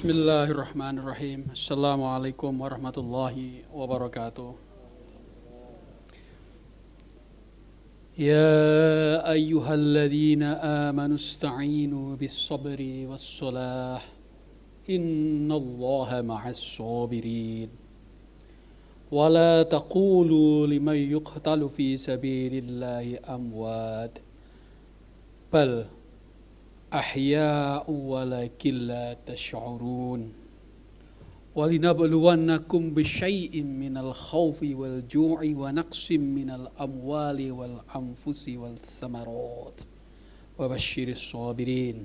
Bismillahirrahmanirrahim. Assalamualaikum warahmatullahi wabarakatuh. Ya ayyuhalladzina amanu ista'inu bis-sabri was-salah. Innallaha ma'as sabirin. Wa la taqulu liman yuqtalu fi sabilillahi amwat. Bal أحياء ولكن لا تشعرون ولنبلونكم بشيء من الخوف والجوع ونقص من الأموال والأنفس والثمرات وبشر الصابرين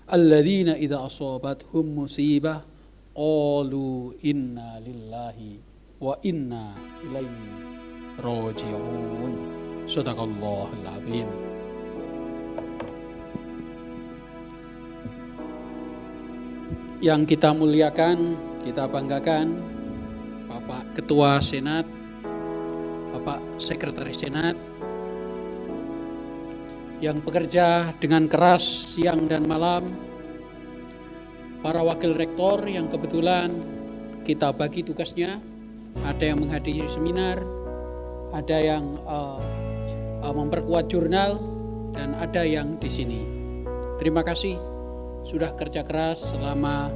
الذين إذا أصابتهم مصيبة قالوا إنا لله وإنا إليه راجعون صدق الله العظيم. Yang kita muliakan, kita banggakan Bapak Ketua Senat, Bapak Sekretaris Senat yang bekerja dengan keras siang dan malam, para wakil rektor yang kebetulan kita bagi tugasnya, ada yang menghadiri seminar, ada yang memperkuat jurnal, dan ada yang di sini. Terima kasih sudah kerja keras selama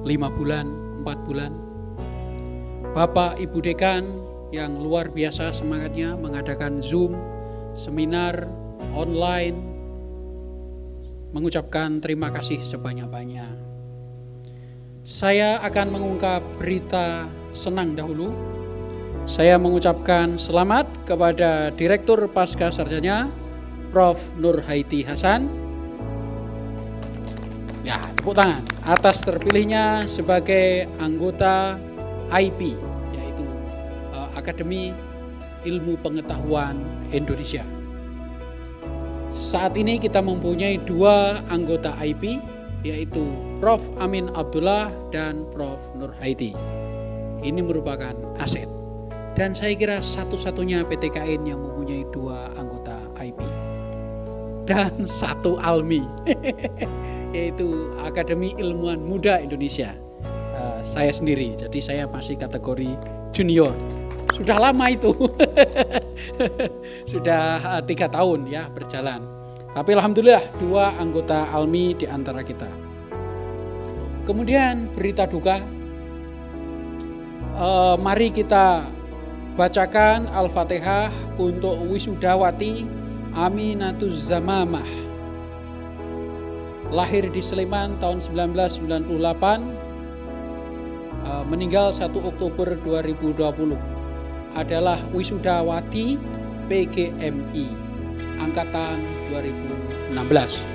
5 bulan, 4 bulan. Bapak Ibu Dekan yang luar biasa semangatnya mengadakan Zoom, seminar, online, mengucapkan terima kasih sebanyak-banyak. Saya akan mengungkap berita senang dahulu. Saya mengucapkan selamat kepada Direktur Pasca Sarjana, Prof. Nurhaiti Hasan. Ya, tepuk tangan atas terpilihnya sebagai anggota IP, yaitu Akademi Ilmu Pengetahuan Indonesia. Saat ini kita mempunyai 2 anggota IP, yaitu Prof. Amin Abdullah dan Prof. Nurhaiti. Ini merupakan aset. Dan saya kira satu-satunya PTKN yang mempunyai 2 anggota IP. Dan 1 almi. Yaitu Akademi Ilmuwan Muda Indonesia. Saya sendiri, jadi saya masih kategori junior. Sudah lama itu. Sudah 3 tahun ya berjalan. Tapi alhamdulillah 2 anggota almi di antara kita. Kemudian berita duka. Mari kita bacakan Al-Fatihah untuk wisudawati Aminatuz Zamamah. Lahir di Sleman tahun 1998, meninggal 1 Oktober 2020. Adalah wisudawati PGMI angkatan 2016.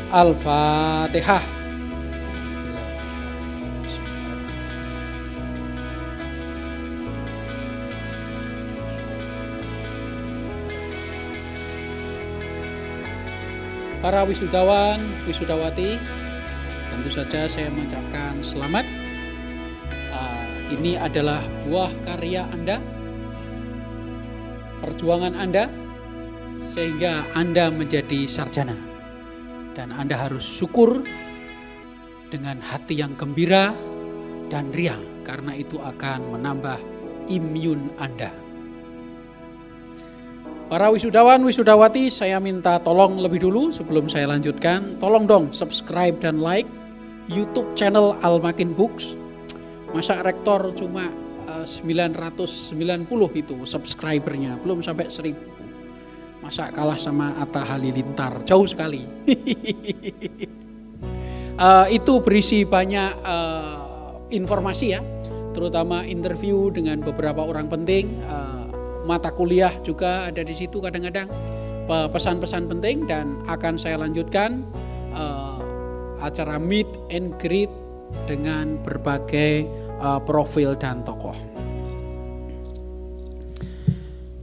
Al-Fatihah. Para wisudawan, wisudawati, tentu saja saya mengucapkan selamat. Ini adalah buah karya Anda, perjuangan Anda, sehingga Anda menjadi sarjana. Dan Anda harus syukur dengan hati yang gembira dan riang, karena itu akan menambah imun Anda. Para wisudawan, wisudawati, saya minta tolong lebih dulu sebelum saya lanjutkan. Tolong dong subscribe dan like YouTube channel Al-Makin Books. Masa rektor cuma 990 itu subscribernya, belum sampai 1000. Masa kalah sama Atta Halilintar, jauh sekali. Itu berisi banyak informasi ya, terutama interview dengan beberapa orang penting. Mata kuliah juga ada di situ kadang-kadang, pesan-pesan penting, dan akan saya lanjutkan acara meet and greet dengan berbagai profil dan tokoh.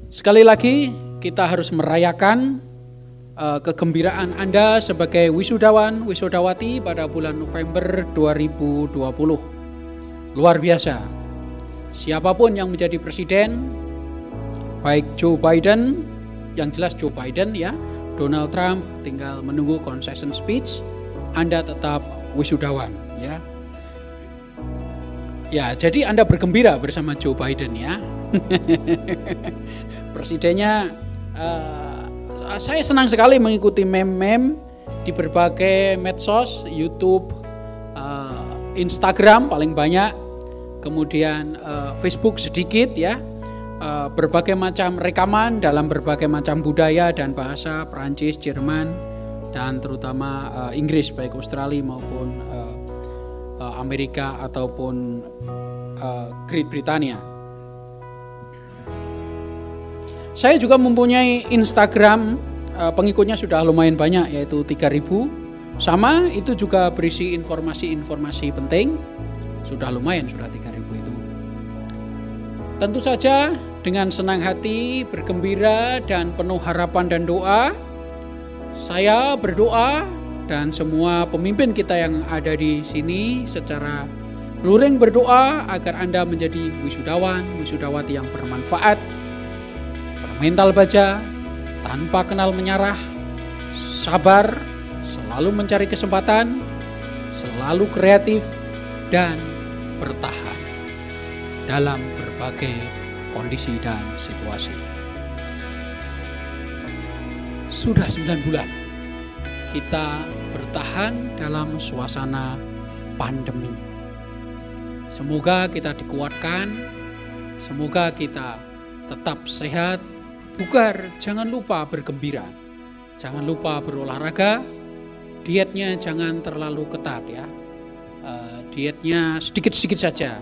Sekali lagi kita harus merayakan kegembiraan Anda sebagai wisudawan, wisudawati pada bulan November 2020. Luar biasa. Siapapun yang menjadi presiden, baik Joe Biden, yang jelas Joe Biden ya, Donald Trump tinggal menunggu concession speech, Anda tetap wisudawan ya. Ya, jadi Anda bergembira bersama Joe Biden ya. Presidennya, saya senang sekali mengikuti meme-meme di berbagai medsos, YouTube, Instagram paling banyak, kemudian Facebook sedikit ya. Berbagai macam rekaman dalam berbagai macam budaya dan bahasa, Perancis, Jerman, dan terutama Inggris, baik Australia maupun Amerika ataupun Great Britannia. Saya juga mempunyai Instagram, pengikutnya sudah lumayan banyak, yaitu 3.000. Sama, itu juga berisi informasi-informasi penting, sudah lumayan, sudah 3.000 itu. Tentu saja dengan senang hati, bergembira dan penuh harapan dan doa, saya berdoa dan semua pemimpin kita yang ada di sini secara luring berdoa agar Anda menjadi wisudawan, wisudawati yang bermanfaat, bermental baja, tanpa kenal menyerah, sabar, selalu mencari kesempatan, selalu kreatif dan bertahan dalam berbagai kondisi dan situasi. Sudah 9 bulan kita bertahan dalam suasana pandemi. Semoga kita dikuatkan, semoga kita tetap sehat, bugar, jangan lupa bergembira, jangan lupa berolahraga, dietnya jangan terlalu ketat ya, dietnya sedikit-sedikit saja.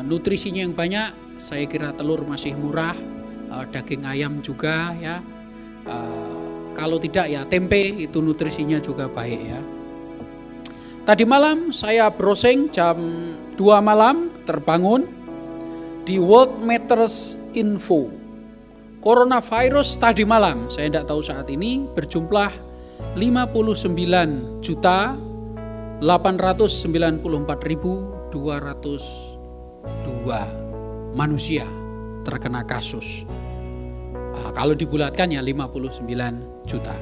Nutrisinya yang banyak, saya kira telur masih murah, daging ayam juga ya. Kalau tidak ya tempe, itu nutrisinya juga baik ya. Tadi malam saya browsing jam 2 malam terbangun di World Matters Info. Coronavirus tadi malam, saya tidak tahu saat ini, berjumlah 59.894.202 manusia terkena kasus. Kalau dibulatkan ya 59 juta.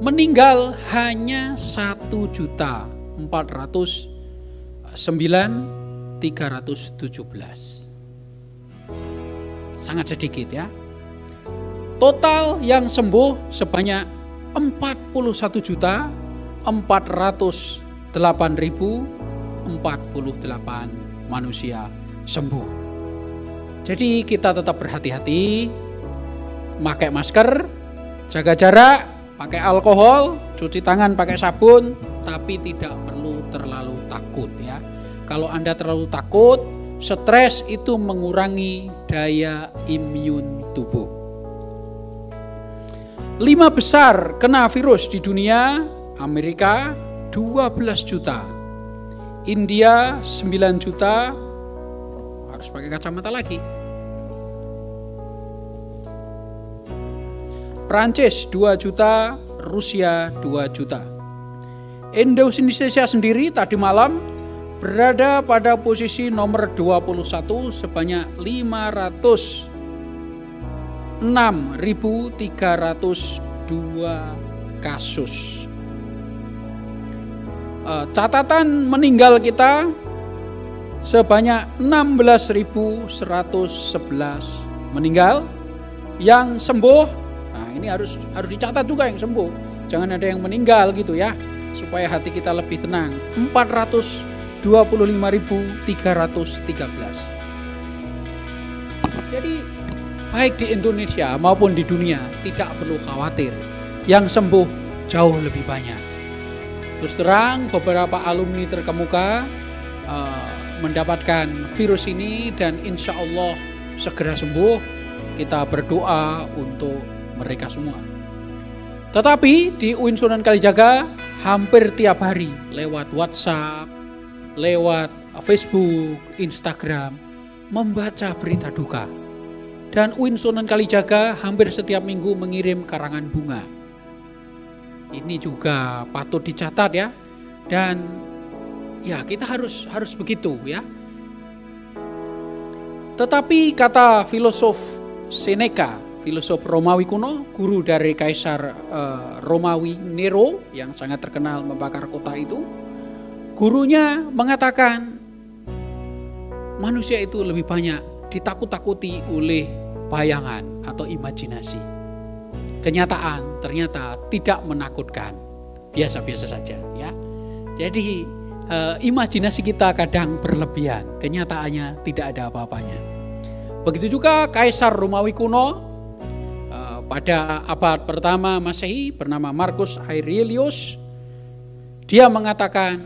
Meninggal hanya 1.409.317. Sangat sedikit ya. Total yang sembuh sebanyak 41.408.048 manusia sembuh. Jadi kita tetap berhati-hati, pakai masker, jaga jarak, pakai alkohol, cuci tangan pakai sabun, tapi tidak perlu terlalu takut ya. Kalau Anda terlalu takut, stres itu mengurangi daya imun tubuh. 5 besar kena virus di dunia: Amerika 12 juta, India 9 juta, harus pakai kacamata lagi. Perancis 2 juta, Rusia 2 juta. Indonesia sendiri tadi malam berada pada posisi nomor 21 sebanyak 506.302 kasus. Catatan meninggal kita sebanyak 16.111 meninggal. Yang sembuh, nah ini harus dicatat juga yang sembuh. Jangan ada yang meninggal gitu ya, supaya hati kita lebih tenang. 425.313. Jadi baik di Indonesia maupun di dunia tidak perlu khawatir. Yang sembuh jauh lebih banyak. Terus terang beberapa alumni terkemuka mendapatkan virus ini dan insya Allah segera sembuh. Kita berdoa untuk mereka semua. Tetapi di UIN Sunan Kalijaga hampir tiap hari lewat WhatsApp, lewat Facebook, Instagram membaca berita duka. Dan UIN Sunan Kalijaga hampir setiap minggu mengirim karangan bunga. Ini juga patut dicatat ya. Dan ya kita harus begitu ya. Tetapi kata filosof Seneca, filosof Romawi kuno, guru dari Kaisar Romawi Nero yang sangat terkenal membakar kota itu, gurunya mengatakan manusia itu lebih banyak ditakut-takuti oleh bayangan atau imajinasi. Kenyataan ternyata tidak menakutkan, biasa-biasa saja ya. Jadi imajinasi kita kadang berlebihan, kenyataannya tidak ada apa-apanya. Begitu juga Kaisar Romawi kuno pada abad pertama Masehi bernama Marcus Aurelius. Dia mengatakan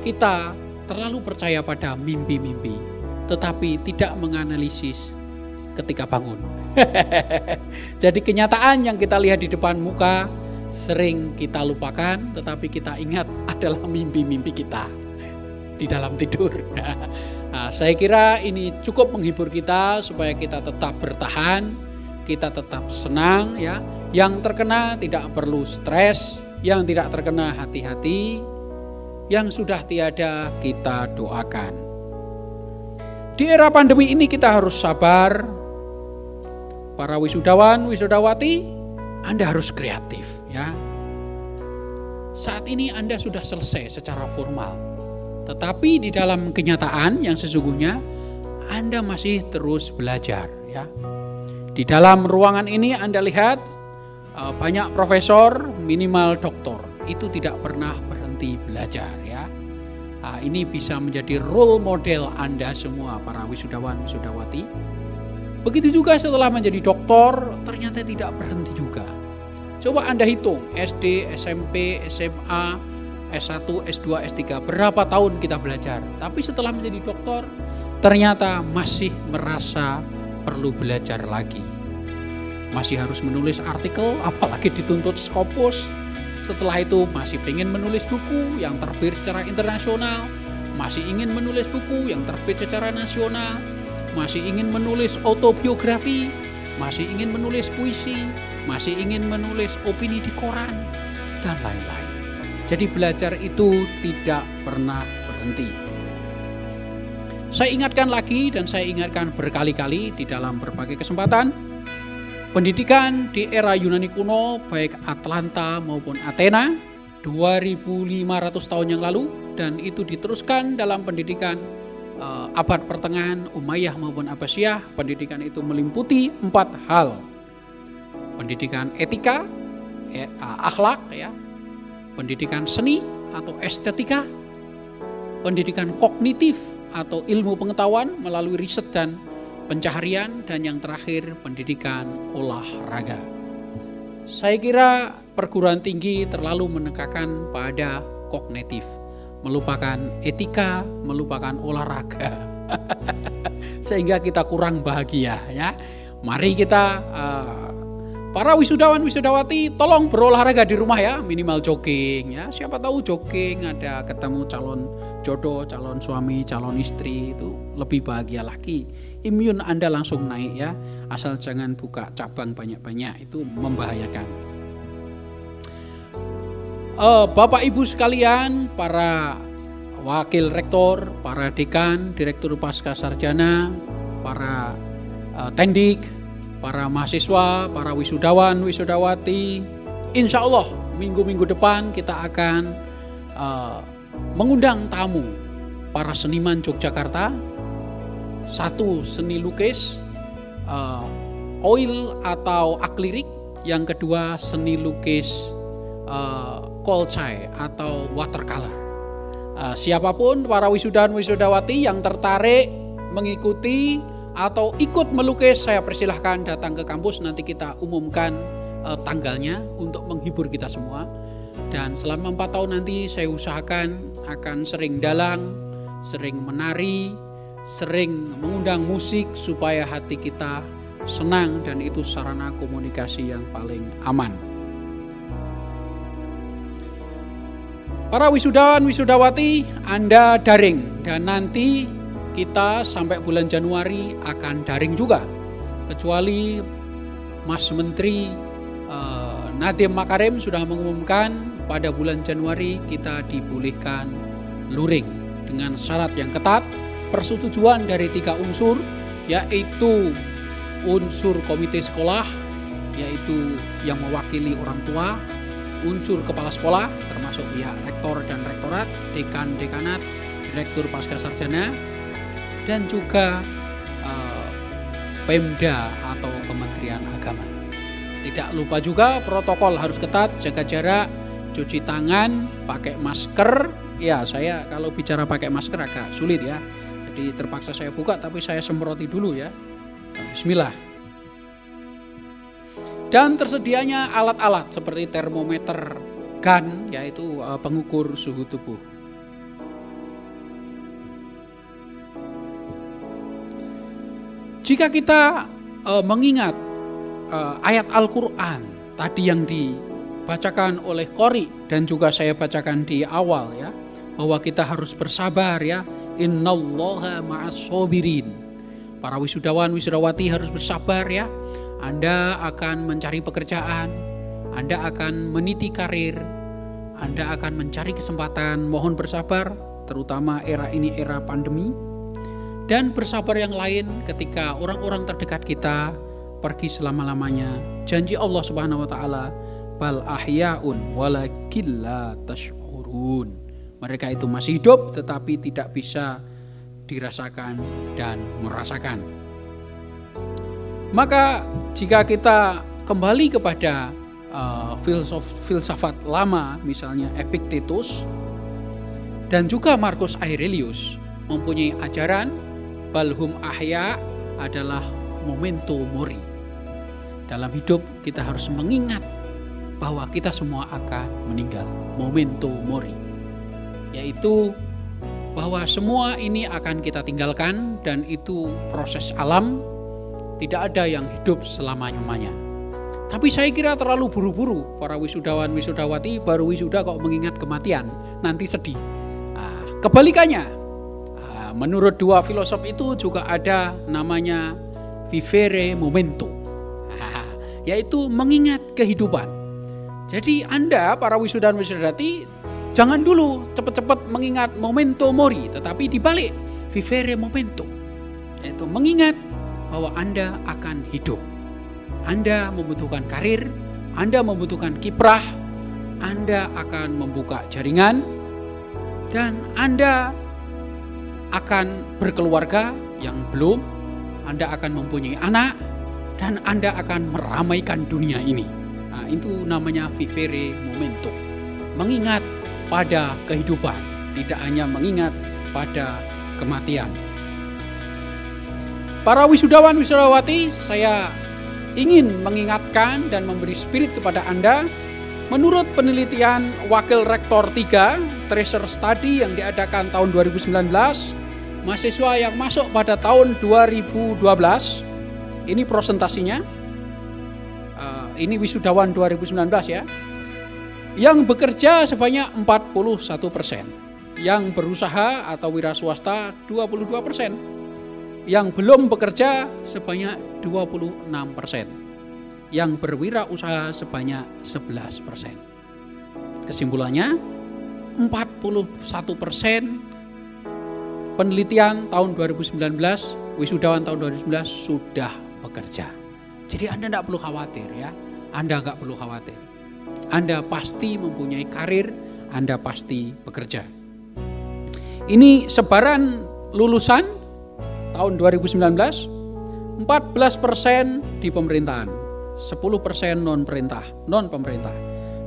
kita terlalu percaya pada mimpi-mimpi, tetapi tidak menganalisis ketika bangun. Jadi kenyataan yang kita lihat di depan muka sering kita lupakan, tetapi kita ingat adalah mimpi-mimpi kita di dalam tidur. Nah, saya kira ini cukup menghibur kita supaya kita tetap bertahan, kita tetap senang ya. Yang terkena tidak perlu stres, yang tidak terkena hati-hati, yang sudah tiada kita doakan. Di era pandemi ini kita harus sabar. Para wisudawan, wisudawati, Anda harus kreatif ya. Saat ini Anda sudah selesai secara formal, tetapi di dalam kenyataan yang sesungguhnya Anda masih terus belajar ya. Di dalam ruangan ini Anda lihat banyak profesor, minimal doktor, itu tidak pernah berhenti belajar ya. Nah, ini bisa menjadi role model Anda semua para wisudawan, wisudawati. Begitu juga setelah menjadi doktor, ternyata tidak berhenti juga. Coba Anda hitung, SD, SMP, SMA, S1, S2, S3, berapa tahun kita belajar. Tapi setelah menjadi doktor, ternyata masih merasa perlu belajar lagi. Masih harus menulis artikel, apalagi dituntut Scopus. Setelah itu masih ingin menulis buku yang terbit secara internasional, masih ingin menulis buku yang terbit secara nasional, masih ingin menulis autobiografi, masih ingin menulis puisi, masih ingin menulis opini di koran, dan lain-lain. Jadi belajar itu tidak pernah berhenti. Saya ingatkan lagi dan saya ingatkan berkali-kali di dalam berbagai kesempatan, pendidikan di era Yunani kuno, baik Atlanta maupun Athena, 2500 tahun yang lalu, dan itu diteruskan dalam pendidikan abad pertengahan Umayyah maupun Abbasiyah. Pendidikan itu meliputi 4 hal. Pendidikan etika, akhlak ya, pendidikan seni atau estetika, pendidikan kognitif atau ilmu pengetahuan melalui riset dan pencaharian, dan yang terakhir pendidikan olahraga. Saya kira perguruan tinggi terlalu menekankan pada kognitif, melupakan etika, melupakan olahraga. Sehingga kita kurang bahagia ya. Mari kita para wisudawan, wisudawati, tolong berolahraga di rumah ya, minimal jogging ya. Siapa tahu jogging ada ketemu calon jodoh, calon suami, calon istri, itu lebih bahagia lagi. Imun Anda langsung naik ya. Asal jangan buka cabang banyak-banyak, itu membahayakan. Bapak Ibu sekalian, para wakil rektor, para dekan, direktur pasca sarjana, para tendik, para mahasiswa, para wisudawan, wisudawati, insya Allah minggu-minggu depan kita akan mengundang tamu para seniman Yogyakarta. Satu, seni lukis oil atau akrilik. Yang kedua, seni lukis kolcai atau watercolor. Siapapun para wisudawan wisudawati yang tertarik mengikuti atau ikut melukis, saya persilahkan datang ke kampus. Nanti kita umumkan tanggalnya untuk menghibur kita semua. Dan selama 4 tahun nanti saya usahakan akan sering dalang, sering menari, sering mengundang musik supaya hati kita senang, dan itu sarana komunikasi yang paling aman. Para wisudawan, wisudawati, Anda daring, dan nanti kita sampai bulan Januari akan daring juga. Kecuali Mas Menteri Nadiem Makarim sudah mengumumkan pada bulan Januari kita dibolehkan luring dengan syarat yang ketat, persetujuan dari 3 unsur, yaitu unsur komite sekolah, yaitu yang mewakili orang tua, unsur kepala sekolah termasuk pihak rektor dan rektorat, dekan, dekanat, direktur pasca sarjana, dan juga Pemda atau Kementerian Agama. Tidak lupa juga protokol harus ketat, jaga jarak, cuci tangan, pakai masker. Ya, saya kalau bicara pakai masker agak sulit ya. Jadi terpaksa saya buka, tapi saya semproti dulu ya. Bismillah. Dan tersedianya alat-alat seperti termometer, gun, yaitu pengukur suhu tubuh. Jika kita mengingat ayat Al-Quran tadi yang dibacakan oleh Qori dan juga saya bacakan di awal ya, bahwa kita harus bersabar ya, innallaha ma'as sabirin. Para wisudawan wisudawati harus bersabar ya. Anda akan mencari pekerjaan, Anda akan meniti karir, Anda akan mencari kesempatan, mohon bersabar, terutama era ini era pandemi. Dan bersabar yang lain ketika orang-orang terdekat kita pergi selama-lamanya. Janji Allah Subhanahu wa taala, bal ahyaun walakin la tash'urun. Mereka itu masih hidup tetapi tidak bisa dirasakan dan merasakan. Maka jika kita kembali kepada filsafat lama, misalnya Epictetus dan juga Marcus Aurelius mempunyai ajaran balhum ahya adalah memento mori. Dalam hidup kita harus mengingat bahwa kita semua akan meninggal. Memento mori, yaitu bahwa semua ini akan kita tinggalkan dan itu proses alam. Tidak ada yang hidup selama-lamanya. Tapi saya kira terlalu buru-buru para wisudawan wisudawati baru wisuda kok mengingat kematian, nanti sedih. Kebalikannya, menurut dua filosof itu juga ada namanya vivere momento, yaitu mengingat kehidupan. Jadi Anda para wisudawan wisudawati jangan dulu cepat-cepat mengingat memento mori, tetapi dibalik vivere momento, yaitu mengingat bahwa Anda akan hidup. Anda membutuhkan karir, Anda membutuhkan kiprah, Anda akan membuka jaringan, dan Anda akan berkeluarga yang belum, Anda akan mempunyai anak, dan Anda akan meramaikan dunia ini. Nah, itu namanya vivere momento. Mengingat pada kehidupan, tidak hanya mengingat pada kematian. Para wisudawan wisudawati, saya ingin mengingatkan dan memberi spirit kepada Anda. Menurut penelitian Wakil Rektor 3 Treasure Study yang diadakan tahun 2019, mahasiswa yang masuk pada tahun 2012, ini prosentasinya, ini wisudawan 2019 ya, yang bekerja sebanyak 41%, yang berusaha atau wira swasta 22%, yang belum bekerja sebanyak 26%, yang berwirausaha sebanyak 11%. Kesimpulannya, 41% penelitian tahun 2019, wisudawan tahun 2019 sudah bekerja. Jadi Anda tidak perlu khawatir ya, Anda nggak perlu khawatir. Anda pasti mempunyai karir, Anda pasti bekerja. Ini sebaran lulusan tahun 2019, 14% di pemerintahan, 10% non pemerintah,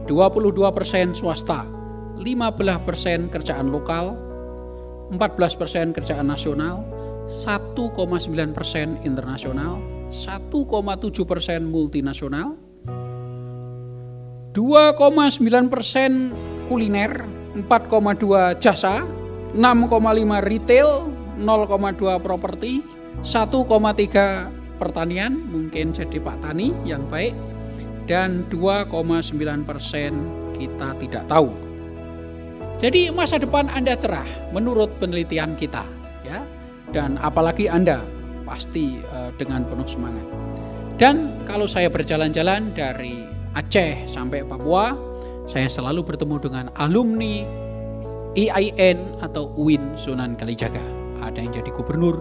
22% swasta, 15% kerjaan lokal, 14% kerjaan nasional, 1,9% internasional, 1,7% multinasional, 2,9% kuliner, 4,2 jasa, 6,5 retail, 0,2 properti, 1,3 pertanian, mungkin jadi Pak Tani yang baik, dan 2,9% kita tidak tahu. Jadi masa depan Anda cerah menurut penelitian kita ya. Dan apalagi Anda pasti dengan penuh semangat. Dan kalau saya berjalan-jalan dari Aceh sampai Papua, saya selalu bertemu dengan alumni IAIN atau UIN Sunan Kalijaga. Ada yang jadi gubernur,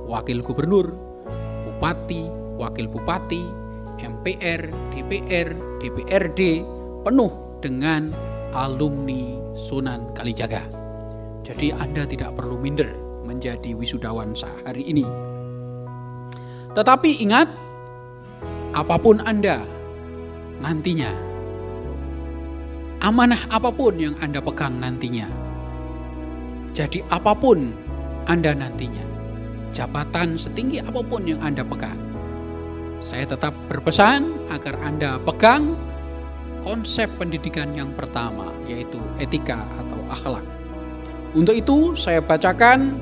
wakil gubernur, bupati, wakil bupati, MPR, DPR, DPRD, penuh dengan alumni Sunan Kalijaga. Jadi Anda tidak perlu minder menjadi wisudawan sehari ini. Tetapi ingat, apapun Anda nantinya, amanah apapun yang Anda pegang nantinya, jadi apapun Anda nantinya, jabatan setinggi apapun yang Anda pegang, saya tetap berpesan agar Anda pegang konsep pendidikan yang pertama, yaitu etika atau akhlak. Untuk itu saya bacakan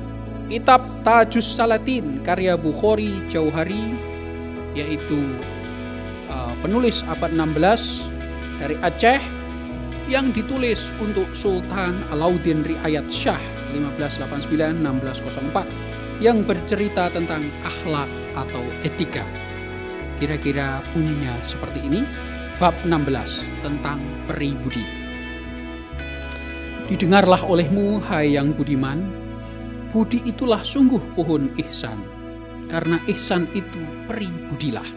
kitab Tajus Salatin karya Bukhari Jauhari, yaitu penulis abad 16 dari Aceh, yang ditulis untuk Sultan Alauddin Riayat Shah 1589-1604, yang bercerita tentang akhlak atau etika. Kira-kira bunyinya seperti ini. Bab 16 tentang peri budi. Didengarlah olehmu, hai yang budiman, budi itulah sungguh pohon ihsan, karena ihsan itu peri budilah.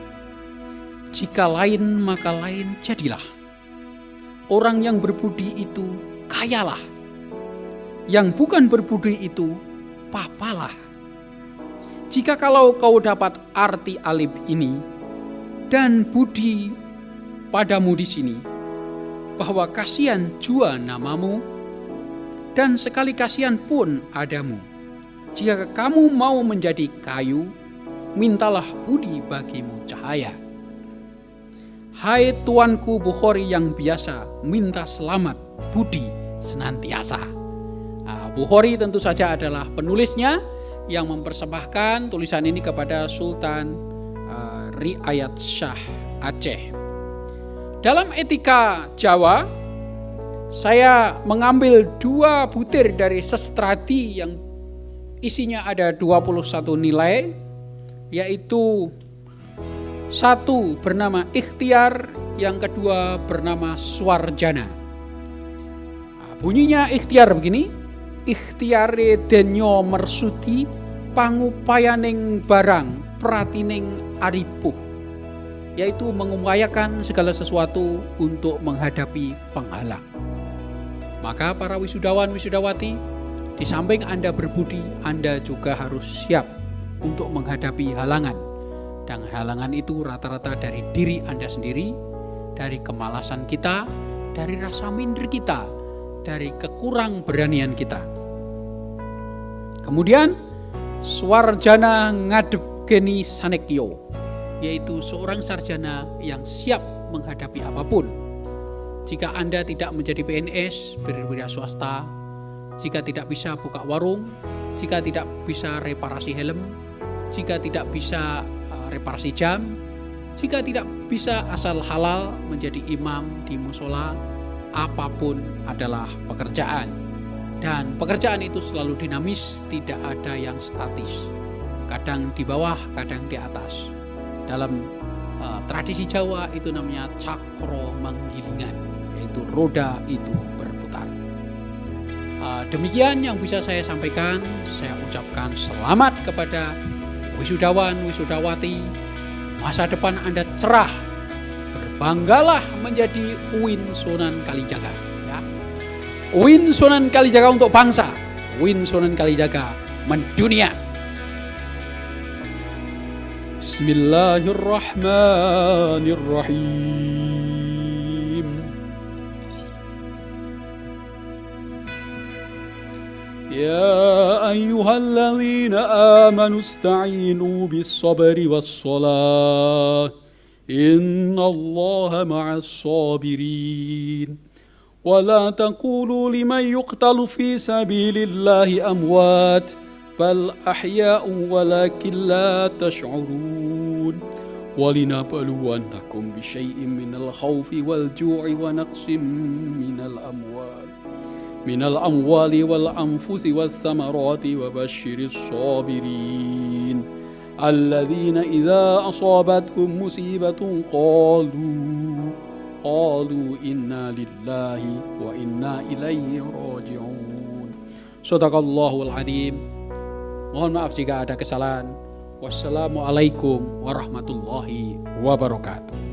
Jika lain maka lain jadilah. Orang yang berbudi itu kayalah, yang bukan berbudi itu papalah. Jika kalau kau dapat arti alif ini dan budi padamu di sini, bahwa kasihan jua namamu, dan sekali kasihan pun adamu. Jika kamu mau menjadi kayu, mintalah budi bagimu cahaya. Hai tuanku Bukhari yang biasa, minta selamat budi senantiasa. Bukhari tentu saja adalah penulisnya yang mempersembahkan tulisan ini kepada Sultan Riayat Shah Aceh. Dalam etika Jawa, saya mengambil 2 butir dari Sestrati yang isinya ada 21 nilai, yaitu 1 bernama ikhtiar, yang kedua bernama swarjana. Bunyinya ikhtiar begini: ikhtiare denyo mersuti, pangupayaning barang pratining aripuh, yaitu mengupayakan segala sesuatu untuk menghadapi penghalang. Maka para wisudawan wisudawati, di samping Anda berbudi, Anda juga harus siap untuk menghadapi halangan. Dan halangan itu rata-rata dari diri Anda sendiri, dari kemalasan kita, dari rasa minder kita, dari kekurang beranian kita. Kemudian swarjana ngadep geni sanekyo, yaitu seorang sarjana yang siap menghadapi apapun. Jika Anda tidak menjadi PNS, berwira swasta, jika tidak bisa buka warung, jika tidak bisa reparasi helm, jika tidak bisa reparasi jam, jika tidak bisa asal halal menjadi imam di musola, apapun adalah pekerjaan. Dan pekerjaan itu selalu dinamis, tidak ada yang statis. Kadang di bawah, kadang di atas. Dalam tradisi Jawa itu namanya cakro manggilingan, yaitu roda itu berputar. Demikian yang bisa saya sampaikan. Saya ucapkan selamat kepada wisudawan, wisudawati. Masa depan Anda cerah. Berbanggalah menjadi UIN Sunan Kalijaga. Ya. UIN Sunan Kalijaga untuk bangsa. UIN Sunan Kalijaga mendunia. Bismillahirrahmanirrahim. Ya ayyuhalladzina amanu ista'inu bis-sabri was-salah. Innallaha ma'as sabirin. Wa la taqulu liman yuqtalu fi sabilillahi amwat, bal ahya'un walakin la tash'urun. Walinabluwannakum bisyai'in minal khawfi wal ju'i wa naqsim minal amwali wal anfusi wath thamarati wa basyiris sabirin alladzina idza asabathum musibatun qalu inna lillahi wa inna ilaihi raji'un. Shadaqallahul azim. Mohon maaf jika ada kesalahan. Wassalamualaikum warahmatullahi wabarakatuh.